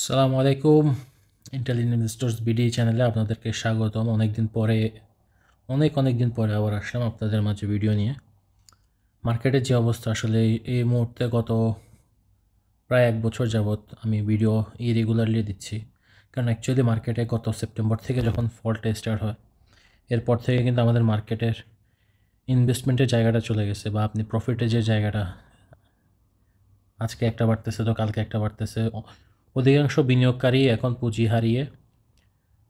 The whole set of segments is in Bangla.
আসসালামু আলাইকুম। ইন্টেল ইনভেস্টর্স বিডি চ্যানেলে আপনাদেরকে স্বাগতম। অনেক দিন পরে আবার আসলাম আপনাদের মাঝে ভিডিও নিয়ে। মার্কেটের যে অবস্থা আসলে এই মুহূর্তে গত প্রায় 1 বছর যাবৎ আমি ভিডিও ইরেগুলারলি দিচ্ছি, কারণ অ্যাকচুয়ালি মার্কেটে গত সেপ্টেম্বর থেকে যখন ফলটা স্টার্ট হয়, এরপর থেকে কিন্তু আমাদের মার্কেটের ইনভেস্টমেন্টের জায়গাটা চলে গেছে, বা আপনি প্রফিটের যে জায়গাটা, আজকে একটা বাড়তেছে তো কালকে একটা বাড়তেছে। অধিকাংশ বিনিয়োগকারী এখন পুঁজি হারিয়ে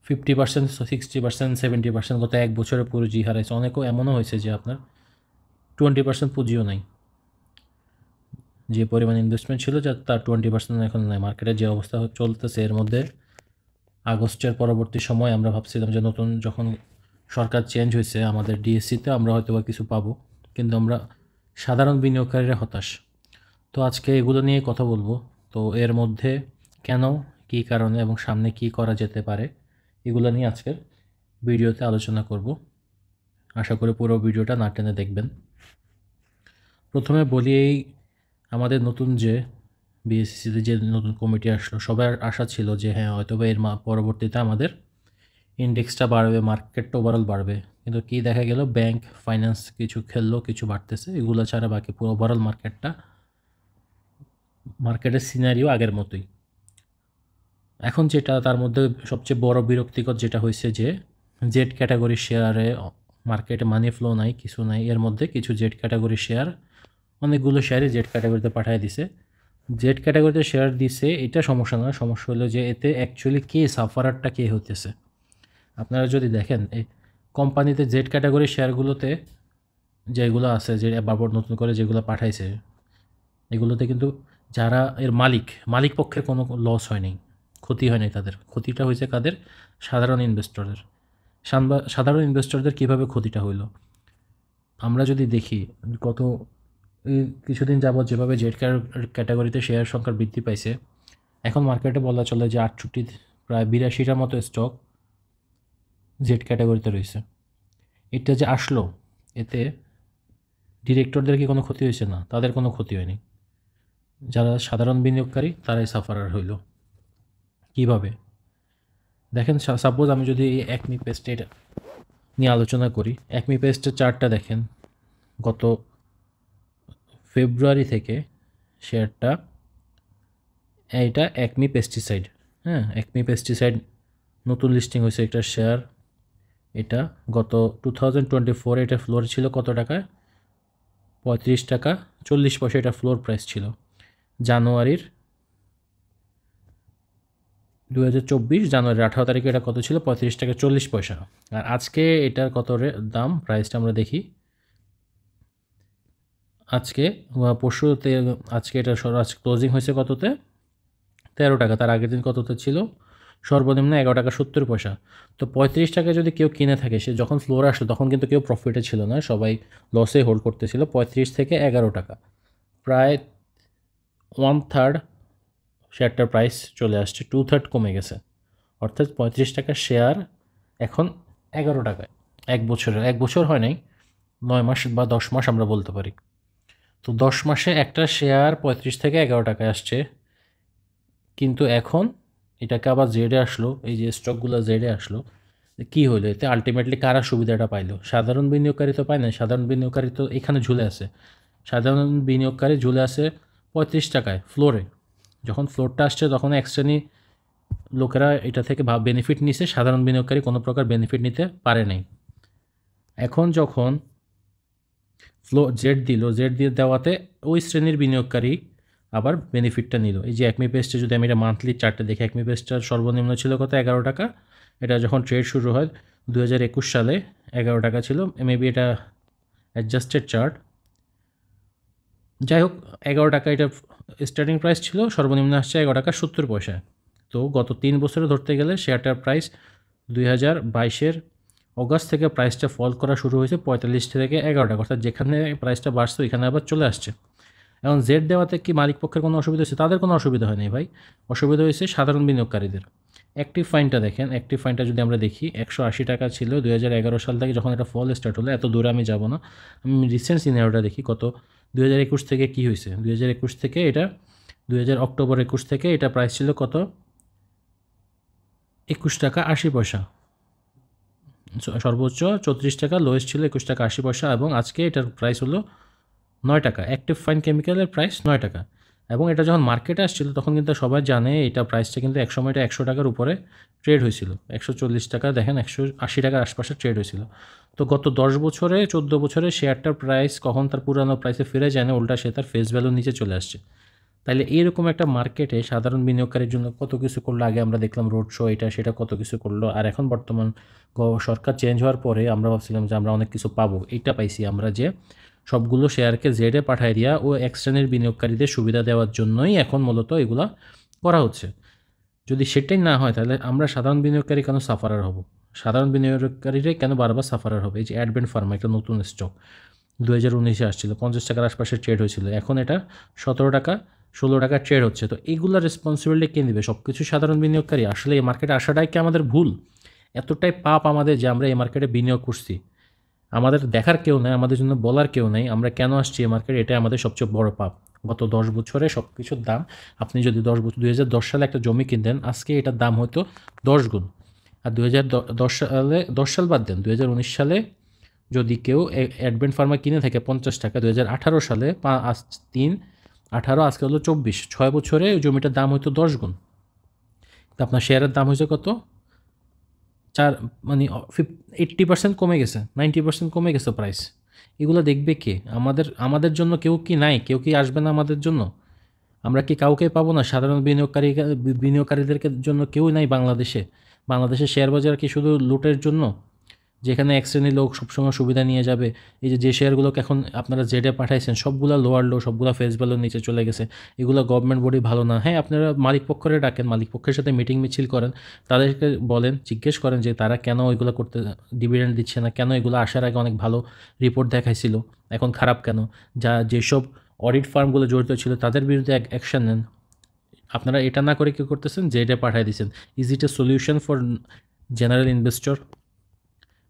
50%, 60%, 70% গত 1 বছরে পুঁজি হারাইছে। অনেকেও এমনও হয়েছে যে আপনার 20% পুঁজিও নাই, যে পরিমাণ ইনভেস্টমেন্ট ছিল যা তার 20% এখন নাই। মার্কেটের যে অবস্থা চলতেছে, এর মধ্যে আগস্টের পরবর্তী সময় আমরা ভাবছিলাম যে নতুন যখন সরকার চেঞ্জ হয়েছে আমাদের ডিএসসিতে আমরা হয়তো বা কিছু পাবো, কিন্তু আমরা সাধারণ বিনিয়োগকারীরা হতাশ। তো আজকে এগুলো নিয়ে কথা বলবো। তো এর মধ্যে কেন, কী কারণে এবং সামনে কী করা যেতে পারে, এগুলো নিয়ে আজকের ভিডিওতে আলোচনা করব। আশা করি পুরো ভিডিওটা না টেনে দেখবেন। প্রথমে বলি, এই আমাদের নতুন যে বিএসসিতে যে নতুন কমিটি আসলো, সবার আশা ছিল যে হ্যাঁ হয়তোবা এর পরবর্তীতে আমাদের ইন্ডেক্সটা বাড়বে, মার্কেটটা ওভারঅল বাড়বে। কিন্তু কি দেখা গেল, ব্যাংক ফাইন্যান্স কিছু খেললো, কিছু বাড়তেছে, এগুলো ছাড়া বাকি পুরো ওভারঅল মার্কেটের সিনারিও আগের মতোই। এখন যেটা তার মধ্যে সবচেয়ে বড় বিরক্তিকর যেটা হয়েছে যে জেড ক্যাটাগরি শেয়ারে মার্কেটে মানি ফ্লো নাই, কিছু নাই। এর মধ্যে কিছু জেড ক্যাটাগরি শেয়ার, অনেকগুলো শেয়ারই জেড ক্যাটাগরিতে পাঠিয়ে দিছে। জেড ক্যাটাগরিতে শেয়ার দিছে, এটা সমস্যা না। সমস্যা হলো যে এতে অ্যাকচুয়ালি কে সাফারারটা কে হতেছে। আপনারা যদি দেখেন এই কোম্পানিতে জেড ক্যাটাগরি শেয়ারগুলোতে যেগুলো আছে, যে বাবর নতুন করে যেগুলো পাঠাইছে, এগুলোতে কিন্তু যারা এর মালিক পক্ষের কোনো লস হয়নি, ক্ষতি হয়নি। তাদের ক্ষতিটা হয়েছে কাদের? সাধারণ ইনভেস্টরদের। সাধারণ ইনভেস্টরদের কীভাবে ক্ষতিটা হইল আমরা যদি দেখি, গত এই কিছুদিন যাবৎ যেভাবে জেড ক্যাটাগরিতে শেয়ার সংখ্যা বৃদ্ধি পাইছে, এখন মার্কেটে বলা চলে যে 68, প্রায় 82টার মতো স্টক জেড ক্যাটাগরিতে রয়েছে। এটা যে আসলো, এতে ডিরেক্টরদের কি কোনো ক্ষতি হয়েছে? না, তাদের কোনো ক্ষতি হয়নি। যারা সাধারণ বিনিয়োগকারী তারাই সাফারার হইল। কিভাবে দেখেন, সাপোজ আমি যদি এই একমি পেস্টের নিয়ে আলোচনা করি, একমি পেস্টের চার্টটা দেখেন, গত ফেব্রুয়ারি থেকে শেয়ারটা, এইটা একমি পেস্টিসাইড, হ্যাঁ একমি পেস্টিসাইড নতুন লিস্টিং হয়েছে একটা শেয়ার। এটা গত 2024 এটা ফ্লোর ছিল কত টাকায়? 35 টাকা 40 পয়সা এটা ফ্লোর প্রাইস ছিল। জানুয়ারির 2024 জানুয়ারির 18 তারিখে এটা কত ছিল? 35 টাকা 40 পয়সা। আর আজকে এটার কত দাম, প্রাইসটা আমরা দেখি। আজকে পরশুতে, আজকে এটা আজকে ক্লোজিং হয়েছে কততে? 13 টাকা। তার আগের দিন কততে ছিল? সর্বনিম্ন 11 টাকা 70 পয়সা। তো 35 টাকায় যদি কেউ কিনে থাকে, সে যখন ফ্লোর আসলো তখন কিন্তু কেউ প্রফিটে ছিল না, সবাই লসে হোল্ড করতেছিল। 35 থেকে 11 টাকা, প্রায় 1/3 শেয়ারটার প্রাইস চলে আসছে, 2/3 কমে গেছে। অর্থাৎ 35 টাকার শেয়ার এখন 11 টাকায়। 1 বছর হয় নাই, 9 মাস বা 10 মাস আমরা বলতে পারি। তো 10 মাসে একটা শেয়ার 35 থেকে 11 টাকায় আসছে। কিন্তু এখন এটাকে আবার জেডে আসলো, এই যে স্টকগুলো জেডে আসলো, কী হলো এতে? আলটিমেটলি কারা সুবিধাটা পাইলো? সাধারণ বিনিয়োগকারী তো পায় না। সাধারণ বিনিয়োগকারী তো এখানে ঝুলে আছে। সাধারণ বিনিয়োগকারী ঝুলে আছে 35 টাকায় ফ্লোরে। যখন ফ্লোরটা আসছে তখন এক শ্রেণী লোকেরা এটা থেকে বেনিফিট নিছে, সাধারণ বিনিয়োগকারী কোনো প্রকার বেনিফিট নিতে পারে নাই। এখন যখন জেড দিয়ে দেওয়াতে ওই শ্রেণীর বিনিয়োগকারী আবার বেনিফিটটা নিল। এই যে একমি পেস্টে যদি আমি এটা মান্থলি চার্টে দেখি, একমি পেস্টটার সর্বনিম্ন ছিল কত? 11 টাকা। এটা যখন ট্রেড শুরু হয় 2021 সালে 11 টাকা ছিল। মেবি এটা অ্যাডজাস্টেড চার্ট, যাই হোক 11 টাকা এটা স্টার্টিং প্রাইস ছিল, সর্বনিম্ন আসছে 11 টাকা 70 পয়সা। তো গত 3 বছরে ধরতে গেলে শেয়ারটার প্রাইস 2022-এর অগাস্ট থেকে প্রাইসটা ফল করা শুরু হয়েছে 45 থেকে 11 টাকা। অর্থাৎ যেখানে প্রাইসটা বাড়ছে ওইখানে আবার চলে আসছে। এখন জেড দেওয়াতে কি মালিক পক্ষের কোনো অসুবিধা হয়েছে? তাদের কোনো অসুবিধা হয়নি ভাই, অসুবিধা হয়েছে সাধারণ বিনিয়োগকারীদের। অ্যাক্টিভ ফাইনটা দেখেন, অ্যাক্টিভ ফাইনটা যদি আমরা দেখি 180 টাকা ছিল 2011 সাল থেকে যখন এটা ফল স্টার্ট হলো। এত দূরে আমি যাব না, আমি রিসেন্ট সিনারিওটা দেখি। কত 2021 থেকে কি হয়েছে? 2021 থেকে এটা অক্টোবর 21 থেকে এটা প্রাইস ছিল কত? 21 টাকা 80 পয়সা, সর্বোচ্চ 34 টাকা, লোয়েস্ট ছিল 21 টাকা 80 পয়সা, এবং আজকে এটার প্রাইস হলো 9 টাকা। অ্যাক্টিভ ফাইন কেমিক্যালের প্রাইস 9 টাকা। এবং এটা যখন মার্কেটে আসছিল তখন কিন্তু সবাই জানে এটা প্রাইসটা কিন্তু একসময় এটা 100 টাকার উপরে ট্রেড হয়েছিল, 140 টাকা, দেখেন 180 টাকার আশপাশে ট্রেড হয়েছিল। তো গত 10 বছরে 14 বছরে শেয়ারটার প্রাইস কখন তার পুরানো প্রাইসে ফিরে যায় না, উল্টা সে তার ফেস ভ্যালুর নিচে চলে আসছে। তাইলে এইরকম একটা মার্কেটে সাধারণ বিনিয়োগকারীর জন্য কত কিছু করলো। আগে আমরা দেখলাম রোড শো, এটা সেটা কত কিছু করলো, আর এখন বর্তমান সরকার চেঞ্জ হওয়ার পরে আমরা ভাবছিলাম যে আমরা অনেক কিছু পাবো। এইটা পাইছি আমরা যে সবগুলো শেয়ারকে জেডে পাঠায় দিয়া ও এক শ্রেণীর বিনিয়োগকারীদের সুবিধা দেওয়ার জন্যই এখন মূলত এগুলা করা হচ্ছে। যদি সেটাই না হয় তাহলে আমরা সাধারণ বিনিয়োগকারী কেন সাফারার হব? সাধারণ বিনিয়োগকারীরাই কেন বারবার সাফারার হবে? এই যে অ্যাডভেন্ট ফার্মা একটা নতুন স্টক 2019-এ আসছিল, 50 টাকার আশপাশে ট্রেড হয়েছিল, এখন এটা 17 টাকা 16 টাকা ট্রেড হচ্ছে। তো এইগুলোর রেসপন্সিবিলিটি কে নেবে? সব কিছু সাধারণ বিনিয়োগকারী। আসলে এই মার্কেটে আসাটাই কি আমাদের ভুল? এতটাই পাপ আমাদের যে আমরা এই মার্কেটে বিনিয়োগ করছি, আমাদের দেখার কেউ নাই, আমাদের জন্য বলার কেউ নাই, আমরা কেন আসছি এই মার্কেটে, এটাই আমাদের সবচেয়ে বড় পাপ। গত 10 বছরে সব কিছুর দাম, আপনি যদি 2010 সালে একটা জমি কিনতেন, আজকে এটার দাম হয়তো 10 গুণ। আর 2010 সালে, 10 সাল বাদ দেন, 2019 সালে যদি কেউ অ্যাডভেন্ট ফার্মা কিনে থাকে 50 টাকা, 2018 সালে 3, 18, আজকে হলো 24, 6 বছরে ওই জমিটার দাম হয়তো 10 গুণ। তা আপনার শেয়ারের দাম হয়েছে কত? চার, মানে 80% কমে গেছে, 90% কমে গেছে প্রাইস। এগুলো দেখবে কে? আমাদের জন্য কেউ কি নাই? কেউ কি আসবে না আমাদের জন্য? আমরা কি কাউকে পাবো না? সাধারণ বিনিয়োগকারীদেরকে জন্য কেউ নাই বাংলাদেশে? বাংলাদেশের শেয়ার বাজার কি শুধু লুটের জন্য, যেখানে এক শ্রেণীর লোক সবসময় সুবিধা নিয়ে যাবে? এই যে শেয়ারগুলোকে এখন আপনারা জেডে পাঠাইছেন, সবগুলা লোয়ার লো, সবগুলা ফেস ভ্যালুর নিচে চলে গেছে। এগুলো গভর্নমেন্ট বডি ভালো না। হ্যাঁ, আপনারা মালিক পক্ষরে ডাকেন, মালিক পক্ষের সাথে মিটিং মিছিল করেন, তাদেরকে বলেন, জিজ্ঞেস করেন যে তারা কেন ওইগুলো করতে ডিভিডেন্ড দিচ্ছে না, কেন এগুলো আসার আগে অনেক ভালো রিপোর্ট দেখাইছিল, এখন খারাপ কেন? যেসব অডিট ফার্মগুলো জড়িত ছিল তাদের বিরুদ্ধে অ্যাকশন নেন। আপনারা এটা না করে কী করতেছেন? জেডে পাঠিয়ে দিচ্ছেন। Is it a solution for general investor?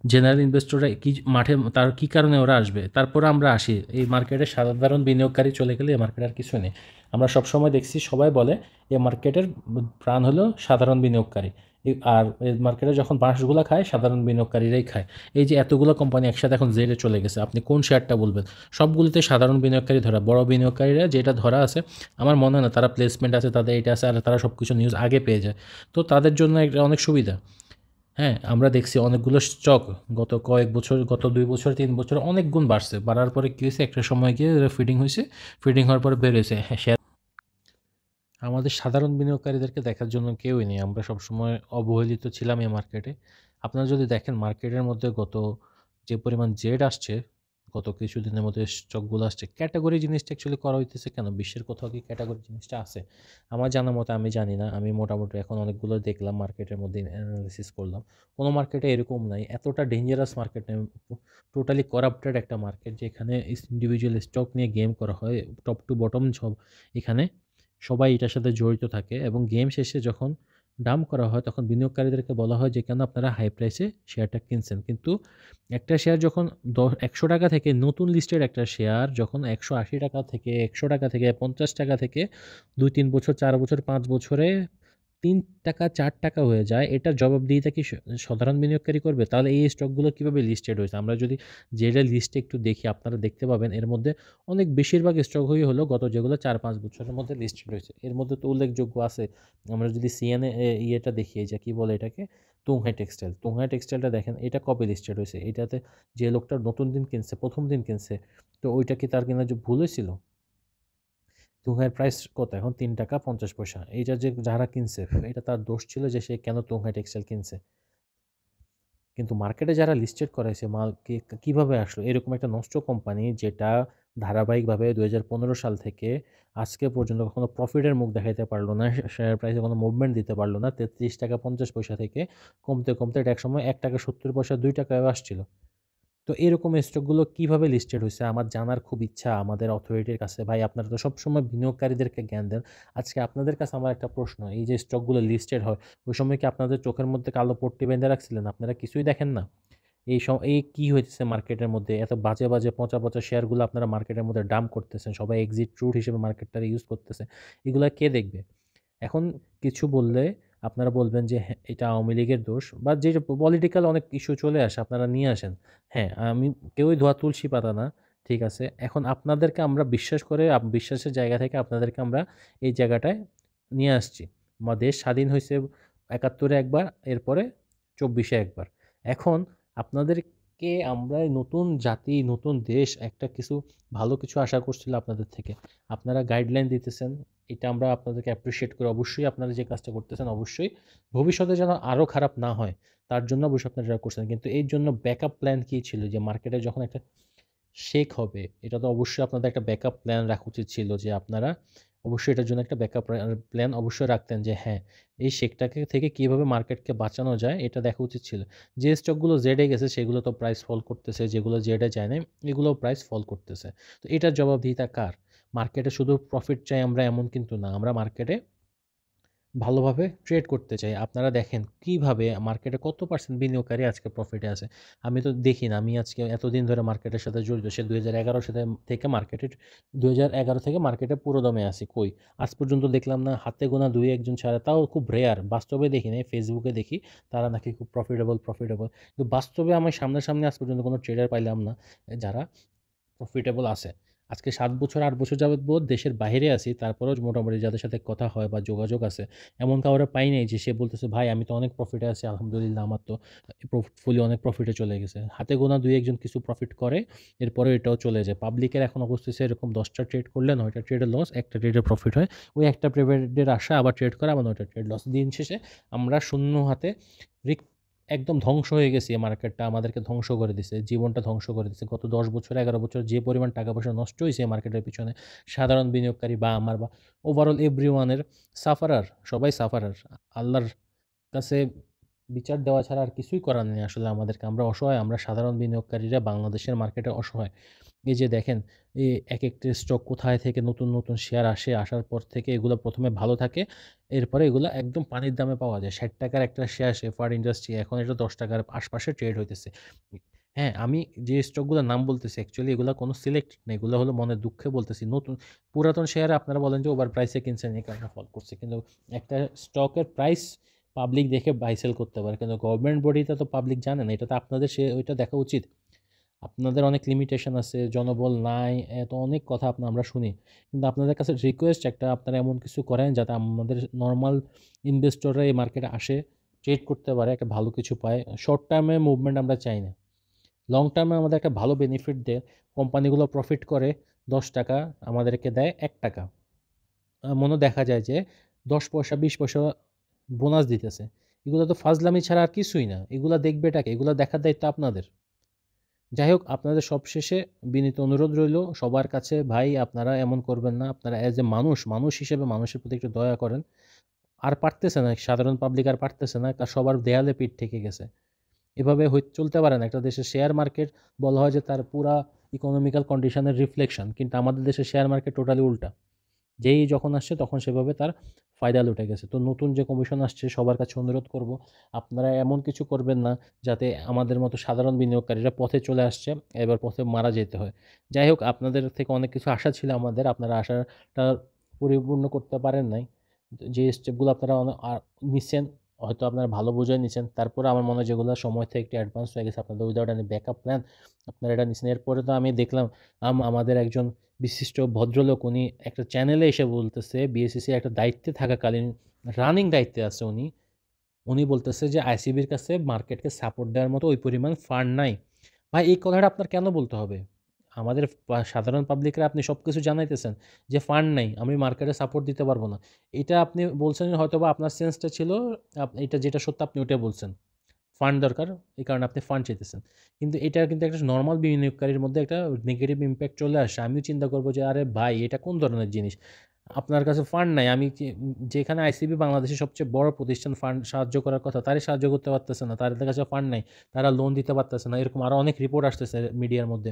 General ইনভেস্টররা কি মাঠে, তার কী কারণে ওরা আসবে? তারপরে আমরা আসি, এই মার্কেটে সাধারণ বিনিয়োগকারী চলে গেলে এই মার্কেট আর কিছু নেই। আমরা সবসময় দেখছি সবাই বলে এই মার্কেটের প্রাণ হলো সাধারণ বিনিয়োগকারী, আর এই মার্কেটে যখন বাঁশগুলো খায় সাধারণ বিনিয়োগকারীরাই খায়। এই যে এতগুলো কোম্পানি একসাথে এখন জেডে চলে গেছে, আপনি কোন শেয়ারটা বলবেন? সবগুলোতে সাধারণ বিনিয়োগকারী ধরা, বড় বিনিয়োগকারীরা যেটা ধরা আছে, আমার মনে হয় না তারা প্লেসমেন্ট আছে তাদের, এটা আছে, আর তারা সব কিছু নিউজ আগে পেয়ে যায়। তো তাদের জন্য একটা অনেক সুবিধা। হ্যাঁ, আমরা দেখছি অনেকগুলো স্টক গত কয়েক বছর, গত 2 বছর 3 বছর অনেক গুণ বাড়ছে। বাড়ার পরে কী হয়েছে? একটা সময় গিয়ে ফিডিং হয়েছে, ফিডিং হওয়ার পরে বের হয়েছে। হ্যাঁ, শেয়ার আমাদের সাধারণ বিনিয়োগকারীদেরকে দেখার জন্য কেউই নেই। আমরা সবসময় অবহেলিত ছিলাম এই মার্কেটে। আপনারা যদি দেখেন মার্কেটের মধ্যে গত যে পরিমাণ জেড আসছে, গত কিছুদিনের মধ্যে স্টকগুলো আসছে, ক্যাটেগরি জিনিসটা অ্যাকচুয়ালি করা হইতেছে কেন? বিশ্বের কোথাও কি ক্যাটেগরি জিনিসটা আছে? আমার জানা মতে আমি জানি না। আমি মোটামুটি এখন অনেকগুলো দেখলাম মার্কেটের মধ্যে, অ্যানালিসিস করলাম। কোনো মার্কেটে এরকম নাই। এতটা ডেঞ্জারাস মার্কেট নেই। টোটালি করাপ্টেড একটা মার্কেট, যেখানে ইন্ডিভিজুয়াল স্টক নিয়ে গেম করা হয়। টপ টু বটম সব এখানে সবাই এটার সাথে জড়িত থাকে, এবং গেম শেষে যখন ডাম্প করা হয় তখন বিনিয়োগকারীদেরকে বলা হয় যে কেন আপনারা হাই প্রাইসে শেয়ারটা কিনছেন। কিন্তু একটা শেয়ার যখন 100 টাকা থেকে, নতুন লিস্টের একটা শেয়ার যখন 180 টাকা থেকে, 100 টাকা থেকে, 50 টাকা থেকে 2-3 বছর, 4 বছর, 5 বছরে 3 টাকা 4 টাকা হয়ে যায়, এটার জবাবদিহিতা কি সাধারণ বিনিয়োগকারী করবে? তাহলে এই স্টকগুলো কীভাবে লিস্টেড হয়েছে? আমরা যদি যেটা লিস্টে একটু দেখি, আপনারা দেখতে পাবেন এর মধ্যে অনেক বেশিরভাগ স্টকই হলো গত যেগুলো 4-5 বছরের মধ্যে লিস্টেড হয়েছে। এর মধ্যে তো উল্লেখযোগ্য আছে, আমরা যদি সিএনএ ইয়েটা দেখি, যে কী বলে এটাকে, তুংহাই টেক্সটাইল। তুংহাই টেক্সটাইলটা দেখেন, এটা কবে লিস্টেড হয়েছে? এটাতে যে লোকটা নতুন দিন কিনছে, প্রথম দিন কিনছে, তো ওইটা কি তার কিনা যে ভুল হয়েছিল? তুংহাইয়ের প্রাইস কত এখন? 3 টাকা 50 পয়সা। এইটা যে যারা কিনছে, এটা তার দোষ ছিল যে সে কেন তুংহাই টেক্সটাইল কিনছে। কিন্তু মার্কেটে যারা লিস্টেড করাইছে মাল কিভাবে আসলো? এরকম একটা নষ্ট কোম্পানি, যেটা ধারাবাহিকভাবে 2015 সাল থেকে আজকে পর্যন্ত কখনো প্রফিটের মুখ দেখাইতে পারলো না। শেয়ার প্রাইসে কোনো মুভমেন্ট দিতে পারলো না। 33 টাকা 50 পয়সা থেকে কমতে, কমতে এটা একসময় 1 টাকা 70 পয়সা, 2 টাকায়ও আসছিল। তো এরকম স্টকগুলো কিভাবে লিস্টেড হইছে? আমার জানার খুব ইচ্ছা আমাদের অথরিটির কাছে। ভাই, আপনারা তো সবসময় বিনিয়োগকারীদেরকে জ্ঞান দেন। আজকে আপনাদের কাছে আমার একটা প্রশ্ন, এই যে স্টকগুলো লিস্টেড হয়, ওই সময় কি আপনাদের চোখের মধ্যে কালো পট্টি বেঁধে রাখছিলেন? আপনারা কিছুই দেখেন না? এই কি হইতেছে মার্কেটের মধ্যে? এত বাজে, বাজে পচা, পচা শেয়ারগুলো আপনারা মার্কেটের মধ্যে ডাম্প করতেছেন। সবাই এক্সিট রুট হিসেবে মার্কেটটারে ইউজ করতেছে। এগুলা কে দেখবে? এখন কিছু বললে আপনারা বলবেন যে হ্যাঁ, এটা আওয়ামী লীগের দোষ বা যে পলিটিক্যাল অনেক ইস্যু চলে আসে আপনারা নিয়ে আসেন। হ্যাঁ, আমি কেউই ধোয়া তুলসী পাতা না। ঠিক আছে? এখন আপনাদেরকে আমরা বিশ্বাস করে বিশ্বাসের জায়গা থেকে আপনাদেরকে আমরা এই জায়গাটায় নিয়ে আসছি। দেশ স্বাধীন হইছে ৭১ এ একবার, এরপরে ২৪ এ একবার। এখন আপনাদেরকে আমরা নতুন জাতি, নতুন দেশ, একটা কিছু ভালো কিছু আশা করছিলাম আপনাদের থেকে। আপনারা গাইডলাইন দিতেছেন। এটা আমরা আপনাদেরকে অ্যাপ্রিশিয়েট করি। অবশ্যই আপনারা যে কাজটা করতেছেন অবশ্যই ভবিষ্যতে যেন আরও খারাপ না হয়, তার জন্য অবশ্যই আপনারা এটা করছেন। কিন্তু এর জন্য ব্যাকআপ প্ল্যান কি ছিল? যে মার্কেটে যখন একটা শেক হবে, এটা তো অবশ্যই আপনাদের একটা ব্যাকআপ প্ল্যান রাখা উচিত ছিল যে আপনারা অবশ্যই এটার জন্য একটা ব্যাকআপ প্ল্যান অবশ্যই রাখতেন যে হ্যাঁ, এই শেকটাকে থেকে কিভাবে মার্কেটকে বাঁচানো যায় এটা দেখা উচিত ছিল। যে স্টকগুলো জেডে গেছে সেগুলো তো প্রাইস ফল করতেছে, যেগুলো জেডে যায় নাই এগুলোও প্রাইস ফল করতেছে। তো এটার জবাবদিহিতা কার? মার্কেটে শুধু প্রফিট চাই আমরা এমন কিন্তু না। আমরা মার্কেটে ভালোভাবে ট্রেড করতে চাই। আপনারা দেখেন কিভাবে মার্কেটে কত পার্সেন্ট বিনিয়োগকারী আজকে প্রফিটে আছে। আমি তো দেখি না। আমি আজকে এতদিন ধরে মার্কেটের সাথে জড়িত। সে ২০১১ সাথে থেকে মার্কেটে ২০১১ থেকে মার্কেটে পুরোদমে আছি। কই? আজ পর্যন্ত দেখলাম না, হাতে গোনা ২-১ জন ছাড়া, তাও খুব রেয়ার। বাস্তবে দেখি নাই, ফেসবুকে দেখি তারা নাকি খুব প্রফিটেবল। কিন্তু বাস্তবে আমি সামনাসামনি আজ পর্যন্ত কোনো ট্রেডার পাইলাম না যারা প্রফিটেবল আছে। আজকে ৭ বছর ৮ বছর যাবৎ দেশের বাহিরে আছি। তারপরেও মোটামুটি যাদের সাথে কথা হয় বা যোগাযোগ আছে, এমন কাউরে পাই নাই যে সে বলতেছে, "ভাই আমি তো অনেক প্রফিটে আছি আলহামদুলিল্লাহ, আমার তো পোর্টফোলিও অনেক প্রফিটে চলে গেছে।" হাতে গোনা ২-১ জন কিছু প্রফিট করে, এরপরে এটাও চলে যায়। পাবলিকের এখন অবস্থা হইছে এরকম ১০ টা ট্রেড করলে ৯ টা ট্রেডে লস, একটা ট্রেডে প্রফিট হয়। ওই একটা ট্রেডের আশা আবার ট্রেড করে, আবার ৯ টা ট্রেড লস। দিন শেষে আমরা শূন্য হাতে রিক একদম ধ্বংস হয়ে গেছি। এই মার্কেটটা আমাদেরকে ধ্বংস করে দিছে। জীবনটা ধ্বংস করে দিছে। গত ১০ বছর ১১ বছর যে পরিমাণ টাকা-পয়সা নষ্ট হইছে এই মার্কেটের পিছনে, সাধারণ বিনিয়োগকারী বা আমার বা ওভারঅল এভরিওয়ান এর সাফারার, সবাই সাফারার। আল্লাহর কাছে বিচার দেওয়া ছাড়া আর কিছুই করার নেই আসলে আমাদেরকে। আমরা অসহায়, আমরা সাধারণ বিনিয়োগকারীরা বাংলাদেশের মার্কেটে অসহায়। এই যে দেখেন, একেকটা স্টক কোথায় থেকে নতুন শেয়ার আসে, আসার পর থেকে এগুলো ১ম এ ভালো থাকে। এরপরে এগুলা একদম পানির দামে পাওয়া যায়। ৳৬০ র একটা শেয়ার শেফার্ড ইন্ডাস্ট্রি, এখন এটা ৳১০ র আশপাশে ট্রেড হইতেছে। হ্যাঁ, আমি যে স্টকগুলোর নাম বলতেছি অ্যাকচুয়ালি এগুলা কোনো সিলেক্টেড না। এগুলা হলো মনের দুঃখে বলতেছি। পুরাতন শেয়ার আপনারা বলেন যে ওভার প্রাইসে কিনছেন এই কারণে ফল করছে। কিন্তু একটা স্টকের প্রাইস পাবলিক দেখে বাই সেল করতে পারে। কিন্তু গভর্নমেন্ট বডিটা তো পাবলিক জানে না। এটা তো আপনাদের ওইটা দেখা উচিত। আপনাদের অনেক লিমিটেশন আছে, জনবল নাই, এত অনেক কথা আমরা শুনি। কিন্তু আপনাদের কাছে রিকোয়েস্ট একটা, আপনারা এমন কিছু করেন যাতে আমাদের নরমাল ইনভেস্টররা এই মার্কেটে আসে, ট্রেড করতে পারে, একটা ভালো কিছু পায়। শর্ট টার্মে মুভমেন্ট আমরা চাই না। লং টার্মে আমাদের একটা ভালো বেনিফিট দেয়। কোম্পানিগুলো প্রফিট করে ৳১০, আমাদেরকে দেয় ৳১। এমনও দেখা যায় যে ১০ পয়সা ২০ পয়সা বোনাস দিতেছে। এগুলো তো ফাজলামি ছাড়া আর কিছুই না। এগুলা দেখবে টা কে? এগুলা দেখার দায়িত্ব আপনাদের। যাই হোক, আপনাদের সবশেষে বিনীত অনুরোধ রইল সবার কাছে, ভাই আপনারা এমন করবেন না। আপনারা অ্যাজ এ মানুষ হিসেবে মানুষের প্রতি একটু দয়া করেন। আর পারতেছে না, সাধারণ পাবলিক আর পারতেছে না। সবার দেয়ালে পিঠ ঠেকে গেছে। এভাবে চলতে পারে না। একটা দেশের শেয়ার মার্কেট বলা হয় যে তার পুরা ইকোনমিক্যাল কন্ডিশনের রিফ্লেকশন। কিন্তু আমাদের দেশের শেয়ার মার্কেট টোটালি উল্টা। যেই যখন আসছে তখন সেভাবে তার ফায়দা লুটে গেছে। তো নতুন যে কমিশন আসছে সবার কাছে অনুরোধ করব, আপনারা এমন কিছু করবেন না যাতে আমাদের মতো সাধারণ বিনিয়োগকারীরা পথে চলে আসছে, এবার পথে মারা যেতে হয়। যাই হোক, আপনাদের থেকে অনেক কিছু আশা ছিল আমাদের। আপনারা আশাটা পরিপূর্ণ করতে পারেন নাই। যে স্টেপগুলো আপনারা নিচ্ছেন, হয়তো আপনারা ভালো বুঝে নিচ্ছেন। তারপরে আমার মনে হয় যেগুলো সময় থেকে একটু অ্যাডভান্স হয়ে গেছে আপনাদের উইদাউট এনি ব্যাকআপ প্ল্যান, আপনারা এটা নিচ্ছেন। এরপরে তো আমি দেখলাম আমাদের একজন বিশিষ্ট ভদ্রলোক, উনি একটা চ্যানেলে এসে বলতেছে, বিএসইসি একটা দায়িত্বে থাকাকালীন, রানিং দায়িত্বে আছে উনি। উনি বলতেছে যে আইসিবির কাছে মার্কেটকে সাপোর্ট দেওয়ার মতো ওই পরিমাণ ফান্ড নাই। ভাই এই কথাটা আপনার কেন বলতে হবে? আমাদের সাধারণ পাবলিকরা আপনি সবকিছু জানাইতেছেন যে ফান্ড নাই, আমি মার্কেটে সাপোর্ট দিতে পারব না। এটা আপনি বলছেন হয়তোবা আপনার সেন্সটা ছিল, এটা যেটা সত্য আপনি ওটাই বলছেন। ফান্ড দরকার, এই কারণে আপনি ফান্ড চাইতেছেন। কিন্তু এটা কিন্তু একটা নরমাল বিনিয়োগকারীর মধ্যে একটা নেগেটিভ ইমপ্যাক্ট চলে আসে। আমিও চিন্তা করব যে আরে ভাই এটা কোন ধরনের জিনিস? আপনার কাছে ফান্ড নাই। আমি যেখানে আইসিবি বাংলাদেশের সবচেয়ে বড় প্রতিষ্ঠান, ফান্ড সাহায্য করার কথা, তারই সাহায্য করতে পারতেছে না। তাদের কাছে ফান্ড নাই। তারা লোন দিতে পারতেছে না। এরকম আরো অনেক রিপোর্ট আসতেছে মিডিয়ার মধ্যে।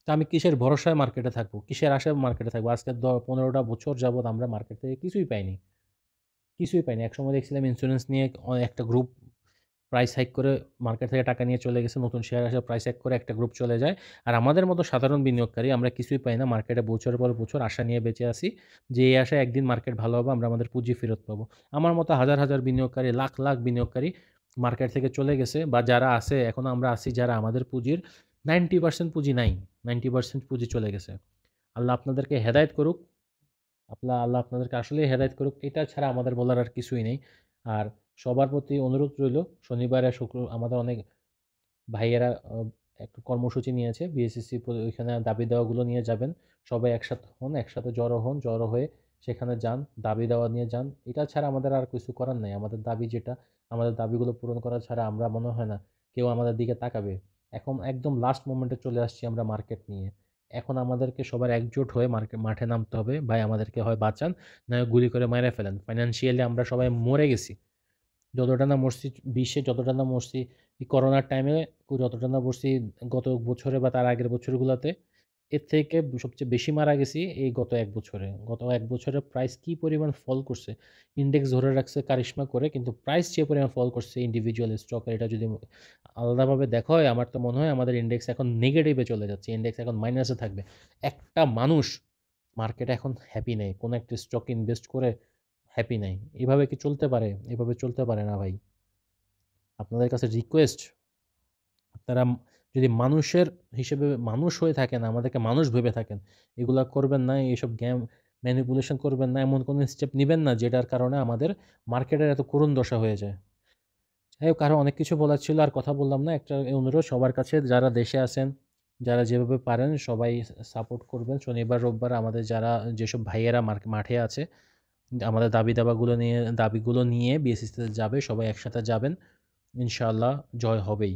তো আমি কিসের ভরসায় মার্কেটে থাকবো? কিসের আশায় মার্কেটে থাকবো? আজকে ১৫টা বছর যাবৎ আমরা মার্কেট থেকে কিছুই পাইনি। কিছুই পাইনি। একসময় দেখছিলাম ইন্স্যুরেন্স নিয়ে একটা গ্রুপ প্রাইস হাইক করে মার্কেট থেকে টাকা নিয়ে চলে গেছে, নতুন শেয়ার আসে প্রাইস হাইক করে একটা গ্রুপ চলে যায়। আর আমাদের মতো সাধারণ বিনিয়োগকারী আমরা কিছুই পাই না, মার্কেটে বছরের পর বছর আশা নিয়ে বেঁচে আছি যে এই আশায় একদিন মার্কেট ভালো হবে, আমরা আমাদের পুঁজি ফেরত পাবো। আমার মতো হাজার হাজার বিনিয়োগকারী, লাখ লাখ বিনিয়োগকারী মার্কেট থেকে চলে গেছে, বা যারা আছে এখনও আমরা আছি যারা আমাদের পুঁজির 90% পুঁজি নাই, 90% পুঁজি চলে গেছে। আল্লাহ আপনাদেরকে হেদায়েত করুক, আল্লাহ আপনাদেরকে আসলেই হেদায়েত করুক। এটা ছাড়া আমাদের বলার আর কিছুই নেই। আর সবার প্রতি অনুরোধ রইল, শনিবার আর আমাদের অনেক ভাইয়েরা একটা কর্মসূচি নিয়েছে বিএসইসি, ওইখানে দাবি দেওয়াগুলো নিয়ে যাবেন। সবাই একসাথে হন, একসাথে জড়ো হয়ে সেখানে যান, দাবি দেওয়া নিয়ে যান। এটা ছাড়া আমাদের আর কিছু করার নাই। আমাদের দাবি যেটা, আমাদের দাবিগুলো পূরণ করা ছাড়া আমরা মনে হয় না কেউ আমাদের দিকে তাকাবে। এখন একদম লাস্ট মোমেন্টে চলে আসছি আমরা মার্কেট নিয়ে। এখন আমাদেরকে সবার একজোট হয়ে মাঠে নামতে হবে। ভাই আমাদেরকে হয় বাঁচান, নয় গুলি করে মেরে ফেলেন। ফাইন্যান্সিয়ালি আমরা সবাই মরে গেছি। যতটা না মরছি বিশ্বে, যতটা না মরছি এই করোনার টাইমে, যতটা না মরছি গত বছরে বা তার আগের বছরগুলোতে, এর থেকে সবচেয়ে বেশি মারা গেছি এই গত ১ বছরে। গত ১ বছরে প্রাইস কি পরিমাণ ফল করছে! ইনডেক্স ধরে রাখছে কারিশমা করে, কিন্তু প্রাইস যে পরিমাণ ফল করছে ইন্ডিভিজুয়াল স্টকের, এটা যদি আলাদাভাবে দেখা হয়, আমার তো মনে হয় আমাদের ইনডেক্স এখন নেগেটিভে চলে যাচ্ছে। ইনডেক্স এখন মাইনাসে থাকবে। একটা মানুষ মার্কেটে এখন হ্যাপি নেই। কোনো একটা স্টকে ইনভেস্ট করে হ্যাপি নাই। এভাবে কি চলতে পারে? এভাবে চলতে পারে না ভাই। আপনাদের কাছে রিকোয়েস্ট, আপনারা যদি মানুষের হিসেবে মানুষ হয়ে থাকেন, আমাদেরকে মানুষ ভেবে থাকেন, এগুলা করবেন না, এইসব গেম ম্যানিপুলেশন করবেন না, এমন কোনো স্টেপ নিবেন না যেটার কারণে আমাদের মার্কেটের এত করুণ দশা হয়ে যায়। যাই হোক, আরও অনেক কিছু বলার ছিল, আর কথা বললাম না। একটা অনুরোধ সবার কাছে, যারা দেশে আছেন, যারা যেভাবে পারেন সবাই সাপোর্ট করবেন। শনিবার, রোববার আমাদের যারা যেসব ভাইয়েরা মাঠে আছে, আমাদের দাবিগুলো নিয়ে বিএসইসিতে যাবে, সবাই একসাথে যাবেন। ইনশাআল্লাহ জয় হবেই।